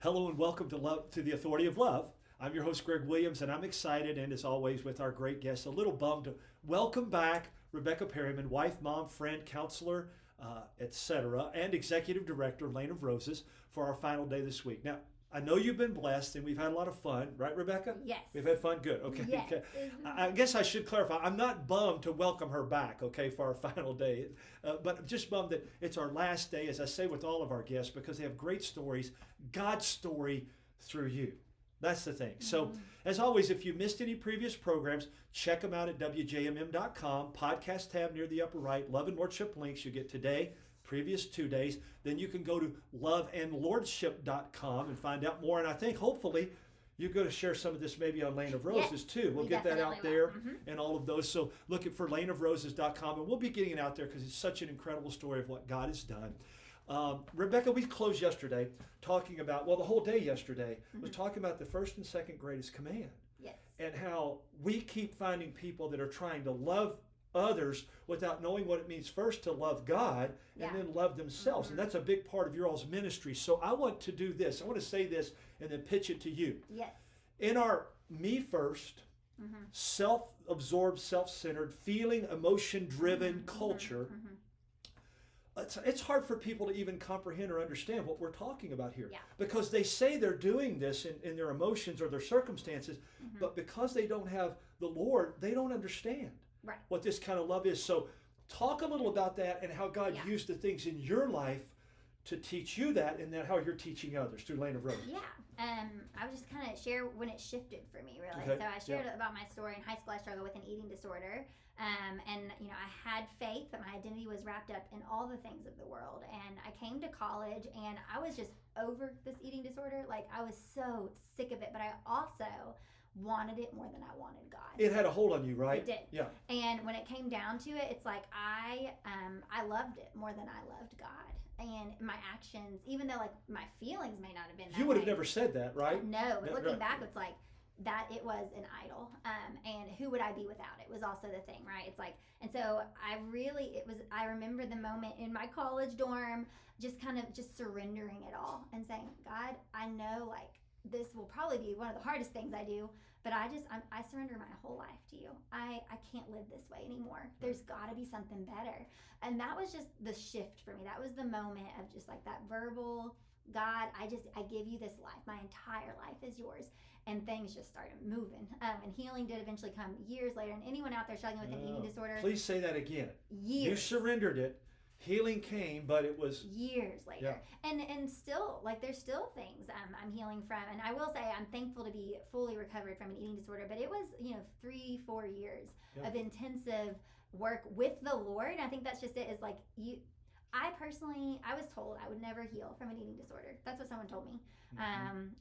Hello and welcome to the Authority of Love. I'm your host Greg Williams, and I'm excited, and as always with our great guests, a little bummed to welcome back Rebekah Perryman, wife, mom, friend, counselor, etc., and executive director, Lane of Roses, for our final day this week. Now, I know you've been blessed, and we've had a lot of fun, right, Rebekah? Yes. We've had fun. Good. Okay. Yes. Okay. I guess I should clarify. I'm not bummed to welcome her back, okay, for our final day, but I'm just bummed that it's our last day, as I say with all of our guests, because they have great stories, God's story through you. That's the thing. So, as always, if you missed any previous programs, check them out at wjmm.com, podcast tab near the upper right, Love and Lordship links. You get today, previous 2 days. Then you can go to loveandlordship.com and find out more. And I think, hopefully, you're going to share some of this maybe on Lane of Roses, too. We'll get that out there and all of those. So, look for laneofroses.com, and we'll be getting it out there because it's such an incredible story of what God has done. Rebekah, we closed yesterday talking about, the whole day yesterday was talking about the first and second greatest command. Yes. And how we keep finding people that are trying to love others without knowing what it means first to love God and then love themselves. And that's a big part of your all's ministry. So I want to do this. I want to say this and then pitch it to you. Yes. In our me first, self-absorbed, self-centered, feeling, emotion-driven culture, it's hard for people to even comprehend or understand what we're talking about here. Yeah. Because they say they're doing this in their emotions or their circumstances, but because they don't have the Lord, they don't understand what this kind of love is. So talk a little about that and how God used the things in your life to teach you that, and then how you're teaching others through Lane of Roses. Yeah. I would just kind of share when it shifted for me, really. Okay. So I shared about my story. In high school, I struggled with an eating disorder. And, I had faith, but my identity was wrapped up in all the things of the world. And I came to college, and I was just over this eating disorder. Like, I was so sick of it, but I also wanted it more than I wanted God. It had a hold on you, right? It did. Yeah. And when it came down to it, it's like I loved it more than I loved God. And my actions, even though like my feelings may not have been that You would have way, never said that, right? No, but looking right. back, it's like that it was an idol. And who would I be without it was also the thing, right? It's like, and so I remember the moment in my college dorm, just kind of just surrendering it all and saying, God, I know like this will probably be one of the hardest things I do, but I surrender my whole life to you. I can't live this way anymore. There's got to be something better. And that was just the shift for me. That was the moment of just like that verbal, God, I give you this life. My entire life is yours. And things just started moving. And healing did eventually come years later. And anyone out there struggling with an eating disorder. Please say that again. Years. You surrendered it. Healing came, but it was years later. And still, like, there's still things I'm healing from. And I will say I'm thankful to be fully recovered from an eating disorder. But it was, 3-4 years of intensive work with the Lord. And I think that's just it, is like I was told I would never heal from an eating disorder. That's what someone told me.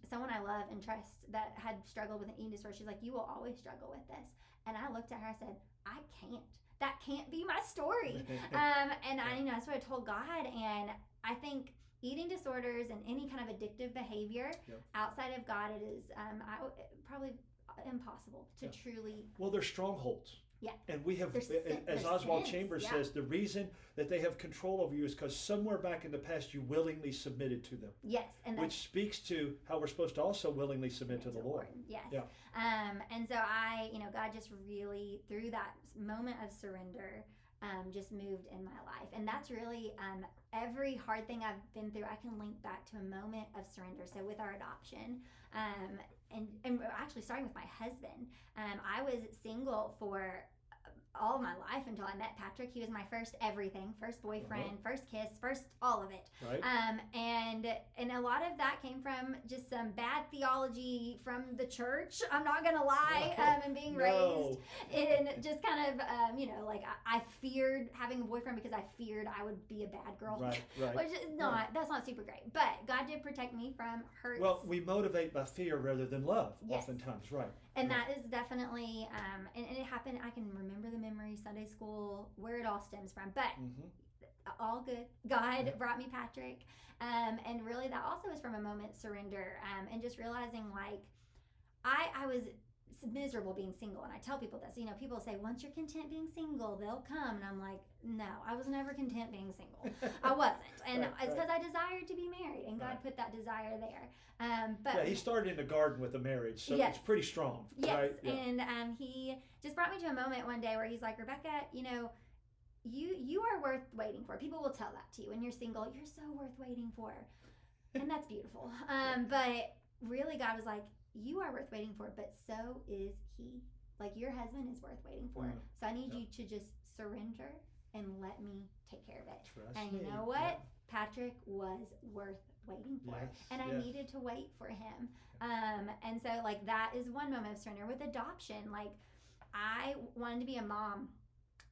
Someone I love and trust that had struggled with an eating disorder. She's like, you will always struggle with this. And I looked at her, I said, I can't. That can't be my story. And that's what I told God. And I think eating disorders and any kind of addictive behavior outside of God, it is probably impossible to truly. Well, they're strongholds. Yeah. And we have, as Oswald Chambers says, the reason that they have control over you is because somewhere back in the past you willingly submitted to them. Yes. And which speaks to how we're supposed to also willingly submit to the Lord. Yes. Yeah. And so God just really, through that moment of surrender, just moved in my life. And that's really every hard thing I've been through, I can link back to a moment of surrender. So with our adoption, and actually starting with my husband, I was single for all of my life until I met Patrick. He was my first everything, first boyfriend, first kiss, first all of it. Right. And a lot of that came from just some bad theology from the church. I'm not gonna lie, and being raised in just kind of like I feared having a boyfriend because I feared I would be a bad girl. Right. Which is that's not super great. But God did protect me from hurt. Well, we motivate by fear rather than love, oftentimes, right? And that is definitely, and it happened. I can remember the memory, Sunday school, where it all stems from. But all good. God brought me Patrick. And really that also was from a moment of surrender, and just realizing like I was miserable being single. And I tell people this, people say, once you're content being single, they'll come. And I'm like, no, I was never content being single. I wasn't. And it's because I desired to be married, and God put that desire there. But he started in the garden with a marriage, so yes. it's pretty strong. Yes. Right? Yeah. And he just brought me to a moment one day where he's like, Rebekah, you are worth waiting for. People will tell that to you when you're single. You're so worth waiting for. And that's beautiful. But really God was like, you are worth waiting for, but so is he. Like, your husband is worth waiting for. So I need you to just surrender and let me take care of it. Trust and you me. know what? Patrick was worth waiting for. Yes, and I needed to wait for him. And so, like, that is one moment of surrender. With adoption, like, I wanted to be a mom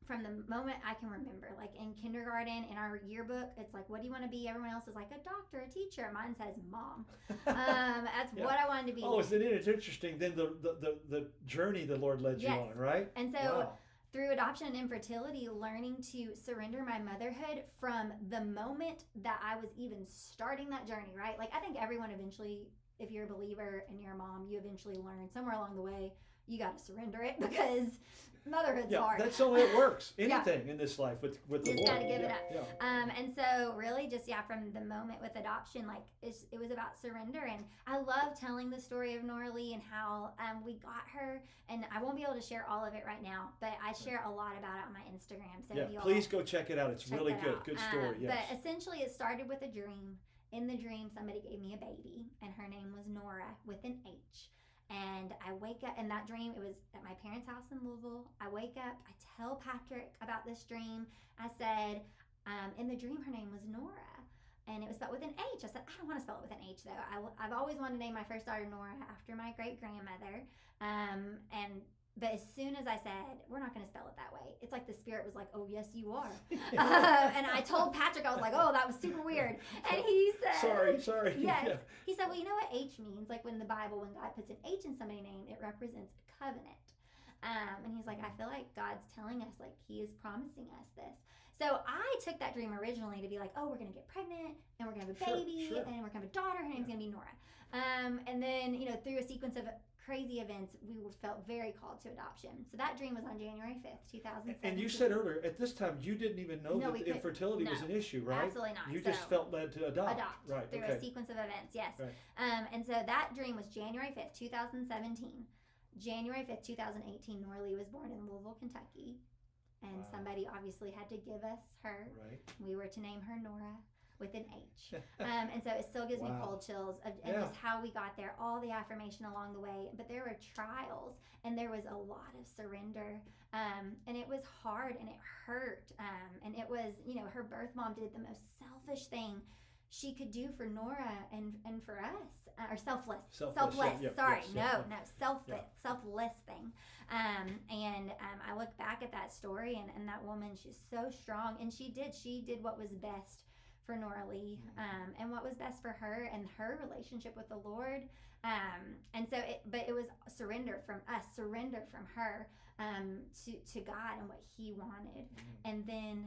from the moment I can remember. Like, in kindergarten, in our yearbook, it's like, what do you want to be? Everyone else is like a doctor, a teacher. Mine says mom. That's what I wanted to be. Oh, isn't it interesting? Then the journey the Lord led you on, right? And so through adoption and infertility, learning to surrender my motherhood from the moment that I was even starting that journey, right? Like, I think everyone eventually, if you're a believer and you're a mom, you eventually learn somewhere along the way, you got to surrender it, because motherhood's hard. That's the way it works. Anything in this life with the just Lord. Just got to give it up. Yeah. And so really just, from the moment with adoption, like, it was about surrender. And I love telling the story of Nora Lee and how we got her. And I won't be able to share all of it right now, but I share a lot about it on my Instagram. So please go check it out. It's really good. Good story. Yes. But essentially it started with a dream. In the dream, somebody gave me a baby, and her name was Nora with an H. And I wake up, in that dream, it was at my parents' house in Louisville. I wake up, I tell Patrick about this dream. I said, in the dream, her name was Nora, and it was spelled with an H. I said, I don't want to spell it with an H, though. I've always wanted to name my first daughter Nora after my great-grandmother. But as soon as I said, we're not going to spell it that way, it's like the Spirit was like, oh, yes, you are. And I told Patrick, I was like, oh, that was super weird. And he said, sorry. Yes. Yeah. He said, well, you know what H means? Like, when the Bible, when God puts an H in somebody's name, it represents a covenant. And he's like, I feel like God's telling us, like, he is promising us this. So I took that dream originally to be like, oh, we're going to get pregnant, and we're going to have a baby, and we're going to have a daughter. Her name's going to be Nora. And then, through a sequence of crazy events, we felt very called to adoption. So that dream was on January 5th, 2017. And you said earlier, at this time, you didn't even know that infertility was an issue, right? Absolutely not. You just felt led to adopt. Right. Through a sequence of events, yes. Right. And so that dream was January 5th, 2017. January 5th, 2018, Nora Lee was born in Louisville, Kentucky. And somebody obviously had to give us her. Right. We were to name her Nora with an H. And so it still gives me cold chills of just how we got there, all the affirmation along the way. But there were trials, and there was a lot of surrender. And it was hard, and it hurt. And it was, her birth mom did the most selfish thing she could do for Nora and for us, or selfless. Selfless thing. And I look back at that story, and that woman, she's so strong, and she did what was best for Nora Lee, and what was best for her and her relationship with the Lord. And so it was surrender from us, surrender from her, to God and what he wanted. And then,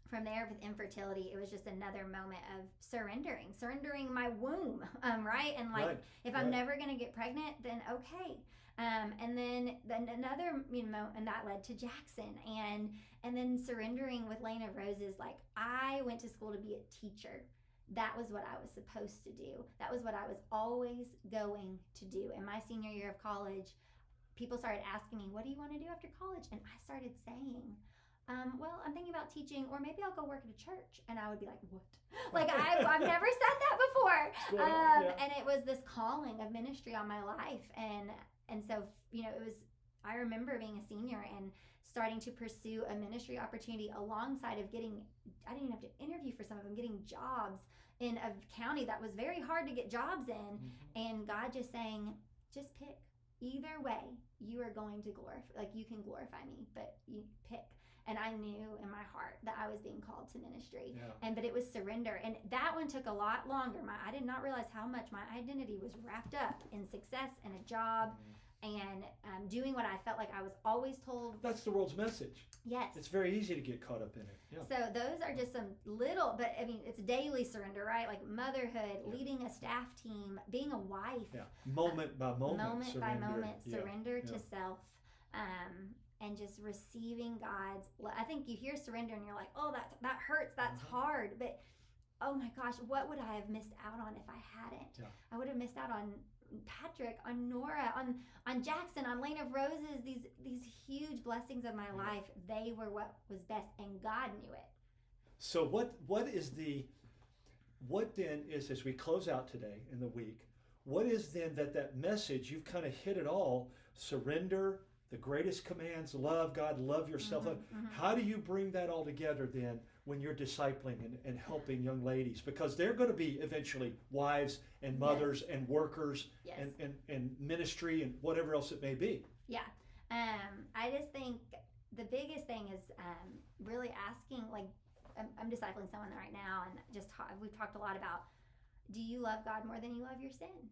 from there, with infertility, it was just another moment of surrendering my womb, right? And if I'm never going to get pregnant, then okay. And then another, and that led to Jackson, and then surrendering with Lane of Roses. Like, I went to school to be a teacher. That was what I was supposed to do. That was what I was always going to do. In my senior year of college, people started asking me, what do you want to do after college? And I started saying, well, I'm thinking about teaching, or maybe I'll go work at a church. And I would be like, what? Like, I've never said that before. And it was this calling of ministry on my life. And so, I remember being a senior and starting to pursue a ministry opportunity alongside of I didn't even have to interview for some of them, getting jobs in a county that was very hard to get jobs in. And God just saying, just pick. Either way, you are going to you can glorify me, but you pick. And I knew in my heart that I was being called to ministry. But it was surrender. And that one took a lot longer. I did not realize how much my identity was wrapped up in success and a job. and doing what I felt like I was always told. That's the world's message. Yes. It's very easy to get caught up in it. Yeah. So those are just some little, but I mean, it's daily surrender, right? Like motherhood, leading a staff team, being a wife. Yeah. Moment by moment. Surrender to self. And just receiving God's. I think you hear surrender and you're like, oh, that hurts. That's hard. But oh my gosh, what would I have missed out on if I hadn't? Yeah. I would have missed out on Patrick, on Nora, on Jackson, on Lane of Roses. These huge blessings of my life. They were what was best, and God knew it. So what then is, as we close out today in the week, what is then that message? You've kind of hit it all. Surrender. The greatest commands, love God, love yourself. How do you bring that all together then when you're discipling and helping young ladies? Because they're going to be eventually wives and mothers and workers and ministry and whatever else it may be. Yeah. I just think the biggest thing is really asking, like, I'm discipling someone right now, and we've talked a lot about, do you love God more than you love your sin?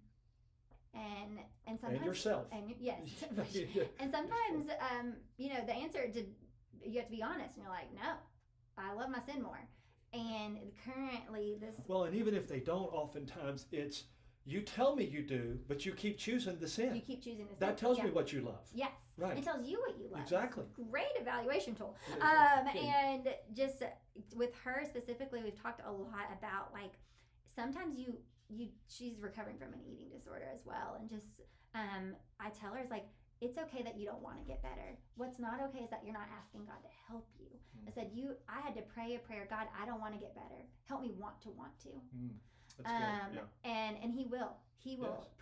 And sometimes, and yourself. And yes. And sometimes, the answer you have to be honest, and you're like, no, I love my sin more. And currently and even if they don't, oftentimes it's, you tell me you do, but you keep choosing the sin. You keep choosing the sin. That tells me what you love. Yes. Right. It tells you what you love. Exactly. Great evaluation tool. And just with her specifically, we've talked a lot about, like, sometimes she's recovering from an eating disorder as well, and just I tell her, it's like, it's okay that you don't want to get better. What's not okay is that you're not asking God to help you. I said, I had to pray a prayer, God, I don't want to get better, help me want to. That's good. And he will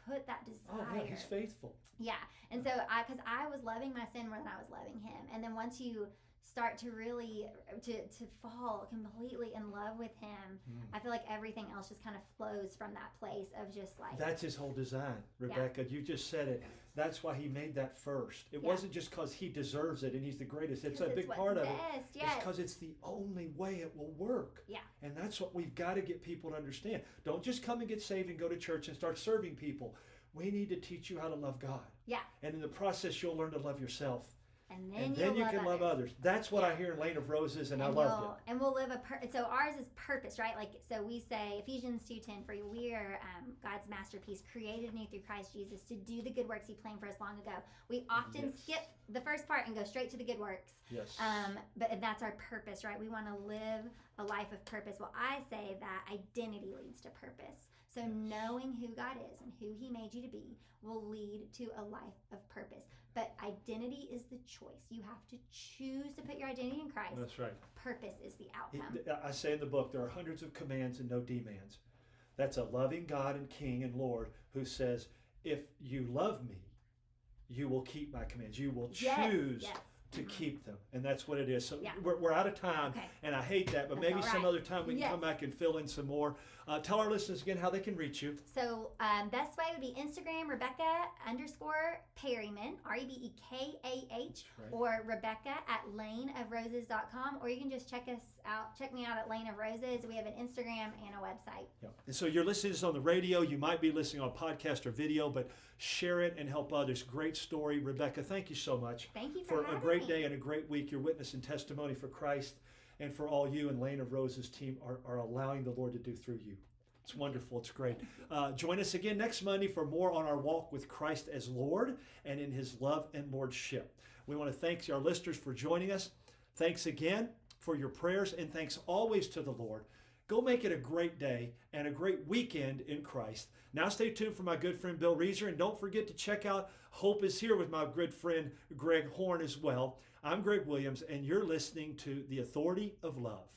put that desire. Oh yeah, he's faithful. Yeah. And so because I was loving my sin more than I was loving him, and then once you start to really to fall completely in love with him, I feel like everything else just kind of flows from that place of just like, that's his whole design, Rebekah. You just said it. That's why he made that first. It wasn't just because he deserves it and he's the greatest. It's a big part of it. It's because it's the only way it will work. Yeah. And that's what we've got to get people to understand. Don't just come and get saved and go to church and start serving people. We need to teach you how to love God. Yeah. And in the process, you'll learn to love yourself. And then you can love others. That's what I hear in Lane of Roses, and I loved it. And we'll live so ours is purpose, right? Like, so we say Ephesians 2:10, for we are God's masterpiece, created new through Christ Jesus to do the good works he planned for us long ago. We often skip the first part and go straight to the good works. Yes. But that's our purpose, right? We want to live a life of purpose. Well, I say that identity leads to purpose. So knowing who God is and who he made you to be will lead to a life of purpose. But identity is the choice. You have to choose to put your identity in Christ. That's right. Purpose is the outcome. I say in the book, there are hundreds of commands and no demands. That's a loving God and King and Lord who says, if you love me, you will keep my commands. You will choose to keep them. And that's what it is. So we're out of time, and I hate that, but maybe some other time we can come back and fill in some more. Tell our listeners again how they can reach you. So best way would be Instagram, Rebekah_Perryman, REBEKAH, or Rebekah@laneofroses.com, or you can just check me out at Lane of Roses. We have an Instagram and a website. Yeah. And so you're listening to this on the radio. You might be listening on podcast or video, but share it and help others. Great story, Rebekah. Thank you so much. Thank you for a great day and a great week. Your witness and testimony for Christ, and for all you and Lane of Roses team are allowing the Lord to do through you. It's wonderful. It's great. Join us again next Monday for more on our walk with Christ as Lord and in his love and lordship. We want to thank our listeners for joining us. Thanks again for your prayers, and thanks always to the Lord. Go make it a great day and a great weekend in Christ. Now stay tuned for my good friend Bill Reeser, and don't forget to check out Hope is Here with my good friend Greg Horn as well. I'm Greg Williams, and you're listening to The Authority of Love.